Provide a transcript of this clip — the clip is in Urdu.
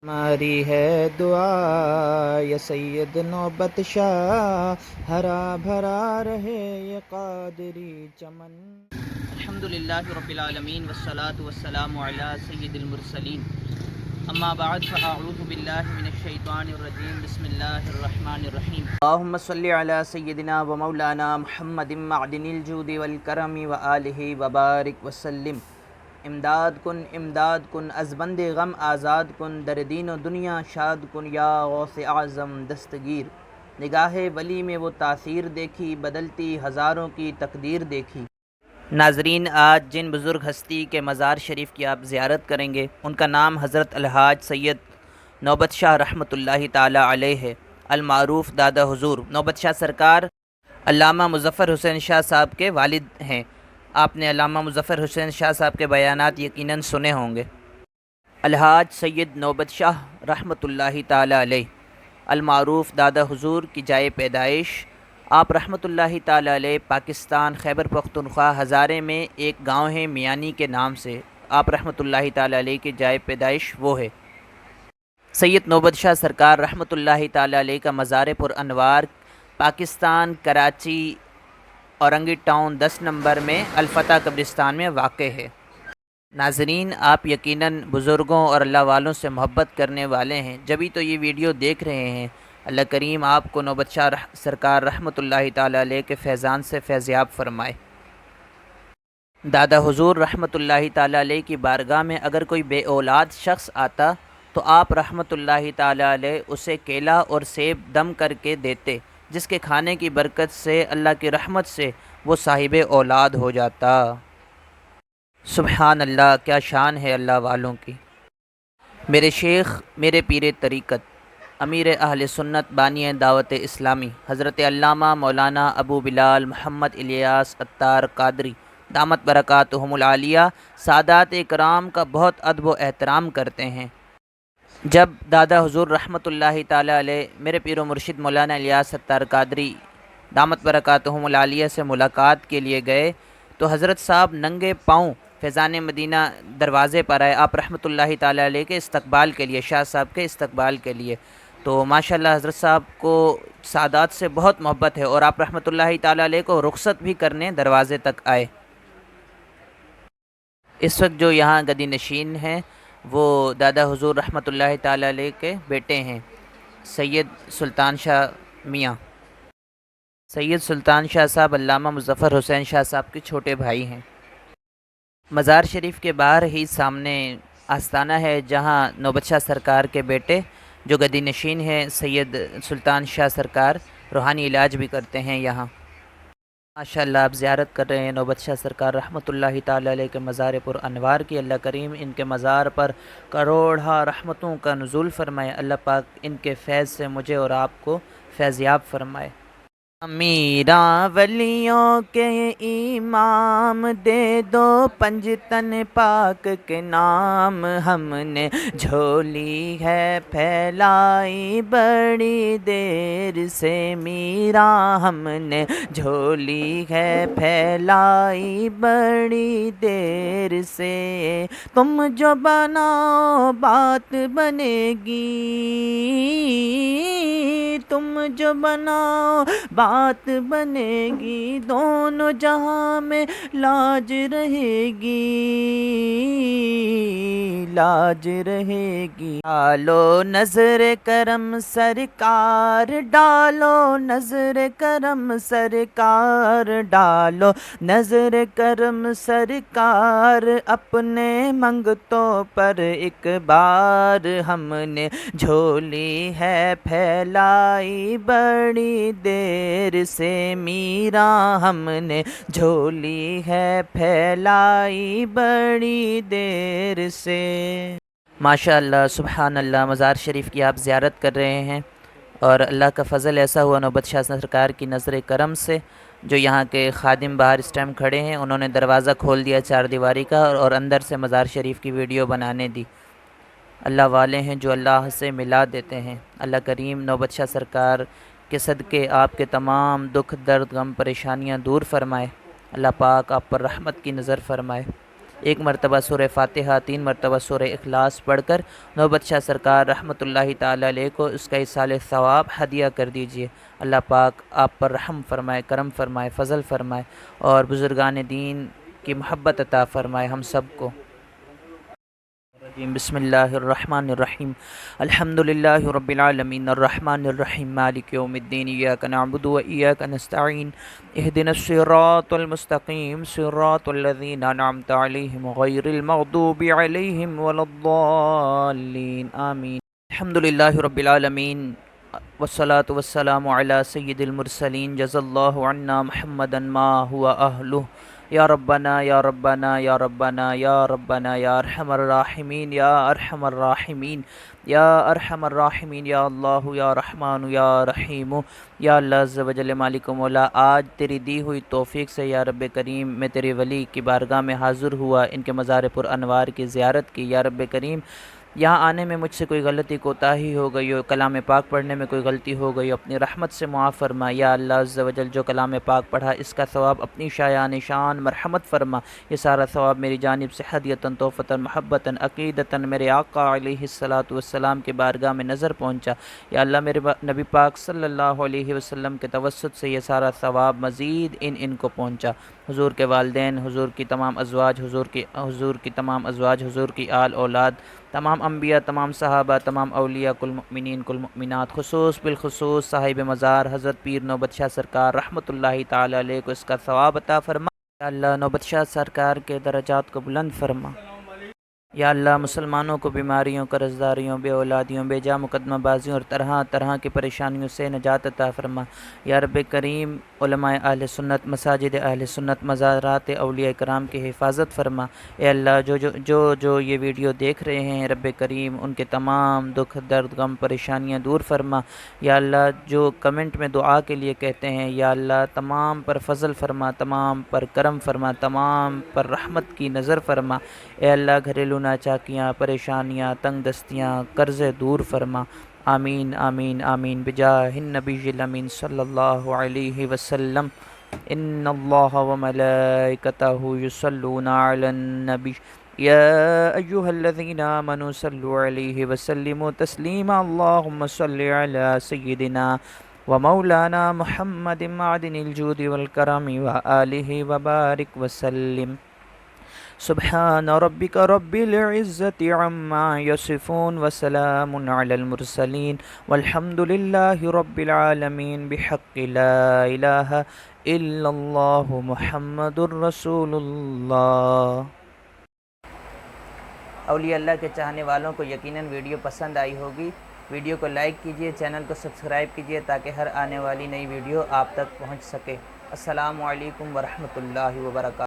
ہماری ہے دعا یا سید نوبت شاہ، ہرا بھرا رہے یہ قادری چمن۔ الحمدللہ رب العالمین والصلاة والسلام علی سید المرسلین، اما بعد فاعوذ باللہ من الشیطان الرجیم، بسم اللہ الرحمن الرحیم۔ اللہم صلی علی سیدنا و مولانا محمد معدن الجود والکرم وآلہ وبارک وسلم۔ امداد کن از بند غم آزاد کن، در دین و دنیا شاد کن یا غوث اعظم دستگیر۔ نگاہ ولی میں وہ تاثیر دیکھی، بدلتی ہزاروں کی تقدیر دیکھی۔ ناظرین، آج جن بزرگ ہستی کے مزار شریف کی آپ زیارت کریں گے، ان کا نام حضرت الحاج سید نوبت شاہ رحمۃ اللہ تعالی علیہ ہے، المعروف دادا حضور نوبت شاہ سرکار علامہ مظفر حسین شاہ صاحب کے والد ہیں۔ آپ نے علامہ مظفر حسین شاہ صاحب کے بیانات یقیناً سنے ہوں گے۔ الحاج سید نوبت شاہ رحمۃ اللہ تعالی علیہ، المعروف دادا حضور کی جائے پیدائش، آپ رحمۃ اللہ تعالی علیہ پاکستان خیبر پختونخوا ہزارے میں ایک گاؤں ہے میانی کے نام سے، آپ رحمۃ اللہ تعالی علیہ کی جائے پیدائش وہ ہے۔ سید نوبت شاہ سرکار رحمۃ اللہ تعالی علیہ کا مزار پر انوار پاکستان کراچی اورنگی ٹاؤن 10 نمبر میں الفتح قبرستان میں واقع ہے۔ ناظرین، آپ یقیناً بزرگوں اور اللہ والوں سے محبت کرنے والے ہیں، جبھی تو یہ ویڈیو دیکھ رہے ہیں۔ اللہ کریم آپ کو نوبت شاہ سرکار رحمۃ اللہ تعالی علیہ کے فیضان سے فیضیاب فرمائے۔ دادا حضور رحمۃ اللہ تعالی علیہ کی بارگاہ میں اگر کوئی بے اولاد شخص آتا تو آپ رحمۃ اللہ تعالی علیہ اسے کیلا اور سیب دم کر کے دیتے، جس کے کھانے کی برکت سے اللہ کی رحمت سے وہ صاحب اولاد ہو جاتا۔ سبحان اللہ، کیا شان ہے اللہ والوں کی۔ میرے شیخ، میرے پیر طریقت، امیر اہل سنت بانی دعوت اسلامی حضرت علامہ مولانا ابو بلال محمد الیاس عطار قادری دامت برکاتہم العالیہ سادات کرام کا بہت ادب و احترام کرتے ہیں۔ جب دادا حضور رحمۃ اللہ تعالی علیہ میرے پیر و مرشد مولانا الیاس عطار قادری دامت برکاتہم العالیہ سے ملاقات کے لیے گئے تو حضرت صاحب ننگے پاؤں فیضان مدینہ دروازے پر آئے، آپ رحمۃ اللہ تعالی علیہ کے استقبال کے لیے، شاہ صاحب کے استقبال کے لیے۔ تو ماشاءاللہ حضرت صاحب کو سادات سے بہت محبت ہے اور آپ رحمۃ اللہ تعالی علیہ کو رخصت بھی کرنے دروازے تک آئے۔ اس وقت جو یہاں گدی نشین ہیں وہ دادا حضور رحمۃ اللہ تعالی علیہ کے بیٹے ہیں، سید سلطان شاہ میاں۔ سید سلطان شاہ صاحب علامہ مظفر حسین شاہ صاحب کے چھوٹے بھائی ہیں۔ مزار شریف کے باہر ہی سامنے آستانہ ہے جہاں نوبت شاہ سرکار کے بیٹے جو گدی نشین ہیں سید سلطان شاہ سرکار روحانی علاج بھی کرتے ہیں یہاں۔ ماشاءاللہ آپ زیارت کر رہے ہیں نوبت شاہ سرکار رحمۃ اللہ تعالی علیہ کے مزار پر انوار کی۔ اللہ کریم ان کے مزار پر کروڑہ رحمتوں کا نزول فرمائے۔ اللہ پاک ان کے فیض سے مجھے اور آپ کو فیضیاب فرمائے۔ امیراں ولیوں کے امام دے دو پنجتن پاک کے نام، ہم نے جھولی ہے پھیلائی بڑی دیر سے میراں، ہم نے جھولی ہے پھیلائی بڑی دیر سے، تم جو بناؤ بات بنے گی، تم جو بناؤ بات بنے گی، دونوں جہاں میں لاج رہے گی، لاج رہے گی۔ ڈالو نظر کرم سرکار، ڈالو نظر کرم سرکار، ڈالو نظر کرم سرکار، اپنے منگتوں پر ایک بار، ہم نے جھولی ہے پھیلائی بڑی دیر سے میراں، ہم نے جھولی ہے پھیلائی بڑی دیر سے۔ ماشاءاللہ، سبحان اللہ، مزار شریف کی آپ زیارت کر رہے ہیں اور اللہ کا فضل ایسا ہوا نوبت شاہ سرکار کی نظر کرم سے، جو یہاں کے خادم باہر اس ٹائم کھڑے ہیں، انہوں نے دروازہ کھول دیا 4 دیواری کا اور اندر سے مزار شریف کی ویڈیو بنانے دی۔ اللہ والے ہیں جو اللہ سے ملا دیتے ہیں۔ اللہ کریم نوبت شاہ سرکار کے صدقے آپ کے تمام دکھ درد غم پریشانیاں دور فرمائے۔ اللہ پاک آپ پر رحمت کی نظر فرمائے۔ 1 مرتبہ سورہ فاتحہ، 3 مرتبہ سورہ اخلاص پڑھ کر نوبت شاہ سرکار رحمۃ اللہ تعالی علیہ کو اس کا ایصال ثواب ہدیہ کر دیجیے۔ اللہ پاک آپ پر رحم فرمائے، کرم فرمائے، فضل فرمائے اور بزرگان دین کی محبت عطا فرمائے ہم سب کو۔ بسم اللہ الرحمن الرحیم، الحمد للہ رب العالمین الرحمن الرحیم مالک یوم الدین، ایاک نعبد و ایاک نستعین، اہدنا الصراط المستقیم صراط الذین انعمت علیہم غیر المغضوب علیہم ولا الضالین آمین۔ الحمد للہ رب العالمین والصلاة والسلام علی سید المرسلین، جزا اللہ عنا محمدا ما هو اہلہ، یا ربنا یا ربنا یا ربنا یا ربنا یا ارحم الراحمین یا ارحم الراحمین یا ارحم الراحمین یا اللہ یا رحمان یا رحیم یا اللہ عز و جل مالک و مولا، آج تیری دی ہوئی توفیق سے یا رب کریم میں تیرے ولی کی بارگاہ میں حاضر ہوا، ان کے مزار پر انوار کی زیارت کی۔ یا رب کریم یہاں آنے میں مجھ سے کوئی غلطی کوتاہی ہو گئی ہو، کلام پاک پڑھنے میں کوئی غلطی ہو گئی ہو، اپنی رحمت سے معاف فرما۔ یا اللہ عز و جل جو کلام پاک پڑھا اس کا ثواب اپنی شایان شان مرحمت فرما، یہ سارا ثواب میری جانب سے ہدیۃً تحفۃً محبتاً عقیدتاً میرے آقا علیہ الصلاۃ والسلام کے بارگاہ میں نظر پہنچا۔ یا اللہ میرے نبی پاک صلی اللہ علیہ وسلم کے توسط سے یہ سارا ثواب مزید ان کو پہنچا۔ حضور کے والدین، حضور کی تمام ازواج، حضور کی آل اولاد، تمام انبیاء، تمام صحابہ، تمام اولیاء، کل مؤمنین، کل مؤمنات، بالخصوص صاحب مزار حضرت پیر نوبت شاہ سرکار رحمۃ اللہ تعالی علیہ کو اس کا ثواب عطا فرما۔ یا اللہ نوبت شاہ سرکار کے درجات کو بلند فرما۔ یا اللہ مسلمانوں کو بیماریوں، قرضداریوں، بے اولادیوں، بے جا مقدمہ بازیوں اور طرح طرح کی پریشانیوں سے نجات عطا فرما۔ یا رب کریم علماء اہل سنت، مساجد اہل سنت، مزارات اولیاء کرام کی حفاظت فرما۔ اے اللہ جو یہ ویڈیو دیکھ رہے ہیں رب کریم ان کے تمام دکھ، درد، غم، پریشانیاں دور فرما۔ یا اللہ جو کمنٹ میں دعا کے لیے کہتے ہیں یا اللہ تمام پر فضل فرما، تمام پر کرم فرما، تمام پر رحمت کی نظر فرما۔ اے اللہ گھریلو ناچاکیاں، پریشانیاں، تنگ دستیاں، قرضے دور فرما۔ آمین آمین آمین بجاہ النبی الامین صلی اللہ علیہ وسلم۔ ان اللہ وملائکتہ یصلون علی النبی یا ایہا الذین آمنوا صلوا علیہ وسلموا تسلیما، اللہم صلی علی سیدنا ومولانا محمد معدن الجود والکرم وآلہ وبارک وسلم۔ سبحان ربک رب العزت عما یصفون وسلام علی المرسلین والحمد للہ رب العالمین بحق لا الہ الا اللہ محمد الرسول اللہ۔ اولیاء اللہ کے چاہنے والوں کو یقیناً ویڈیو پسند آئی ہوگی۔ ویڈیو کو لائک کیجئے، چینل کو سبسکرائب کیجئے تاکہ ہر آنے والی نئی ویڈیو آپ تک پہنچ سکے۔ السلام علیکم ورحمۃ اللہ وبرکاتہ۔